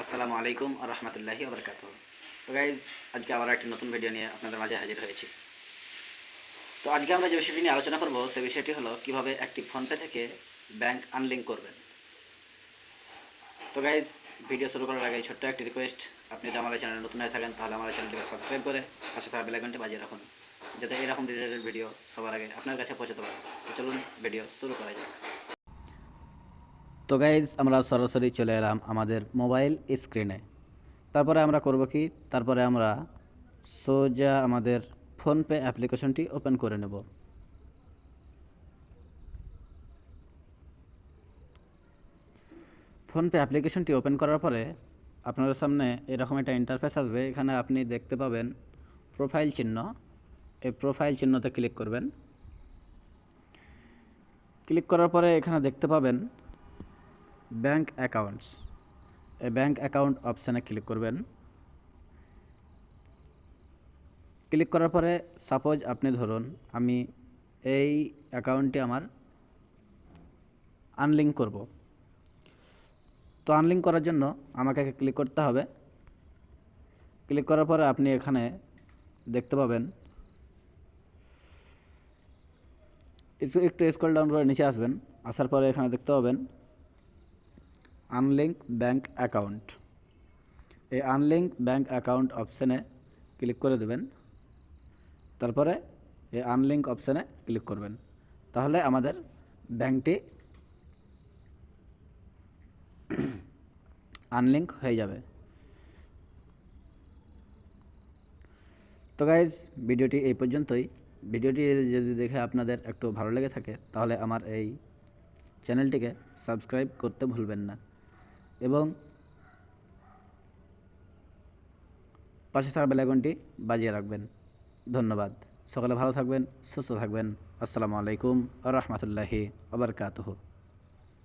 আসসালামু আলাইকুম আ রহমতুল্লাহি ওয়া বারাকাতুহু। তো গাইজ আজকে আবার একটি নতুন ভিডিও নিয়ে আপনাদের মাঝে হাজির হয়েছি। তো আজকে আমরা যে বিষয়টি নিয়ে আলোচনা করব সে বিষয়টি হলো কিভাবে একটি ফোনপে থেকে ব্যাংক আনলিঙ্ক করবেন। তো গাইজ ভিডিও শুরু করার আগে ছোট্ট একটি রিকোয়েস্ট, আপনি যদি আমার চ্যানেলে নতুন হয়ে থাকেন তাহলে আমার চ্যানেলটিকে সাবস্ক্রাইব করে পাশে থাকা বেল আইকনটি বাজিয়ে রাখুন, যাতে এরকম রিলেটেড ভিডিও সবার আগে আপনার কাছে পৌঁছাতে পারে। তো চলুন ভিডিও শুরু করা যাক। তো গাইজ আমরা সরাসরি চলে এলাম আমাদের মোবাইল স্ক্রিনে। তারপরে আমরা করব কি, তারপরে আমরা সোজা আমাদের ফোনপে অ্যাপ্লিকেশনটি ওপেন করে নেব। ফোনপে অ্যাপ্লিকেশনটি ওপেন করার পরে আপনার সামনে এরকম একটা ইন্টারফেস আসবে। এখানে আপনি দেখতে পাবেন প্রোফাইল চিহ্ন। এই প্রোফাইল চিহ্নতে ক্লিক করবেন। ক্লিক করার পরে এখানে দেখতে পাবেন ব্যাংক অ্যাকাউন্টস। এই ব্যাংক অ্যাকাউন্ট অপশানে ক্লিক করবেন। ক্লিক করার পরে সাপোজ আপনি ধরুন আমি এই অ্যাকাউন্টটি আমার আনলিঙ্ক করব। তো আনলিঙ্ক করার জন্য আমাকে ক্লিক করতে হবে। ক্লিক করার পরে আপনি এখানে দেখতে পাবেন, একটু স্ক্রল ডাউন করে নিচে আসবেন। আসার পরে এখানে দেখতে পাবেন আনলিঙ্ক ব্যাংক অ্যাকাউন্ট। এই আনলিঙ্ক ব্যাংক অ্যাকাউন্ট অপশানে ক্লিক করে দেবেন। তারপরে এই আনলিঙ্ক অপশানে ক্লিক করবেন। তাহলে আমাদের ব্যাংকটি আনলিঙ্ক হয়ে যাবে। তো গাইজ ভিডিওটি এই পর্যন্তই। ভিডিওটি যদি দেখে আপনাদের একটু ভালো লেগে থাকে তাহলে আমার এই চ্যানেলটিকে সাবস্ক্রাইব করতে ভুলবেন না এবং পাশে থাকা বেল আইকনটি বাজিয়ে রাখবেন। ধন্যবাদ। সকলে ভালো থাকবেন, সুস্থ থাকবেন। আসসালামু আলাইকুম ওয়া রাহমাতুল্লাহি ওয়া বারাকাতুহু।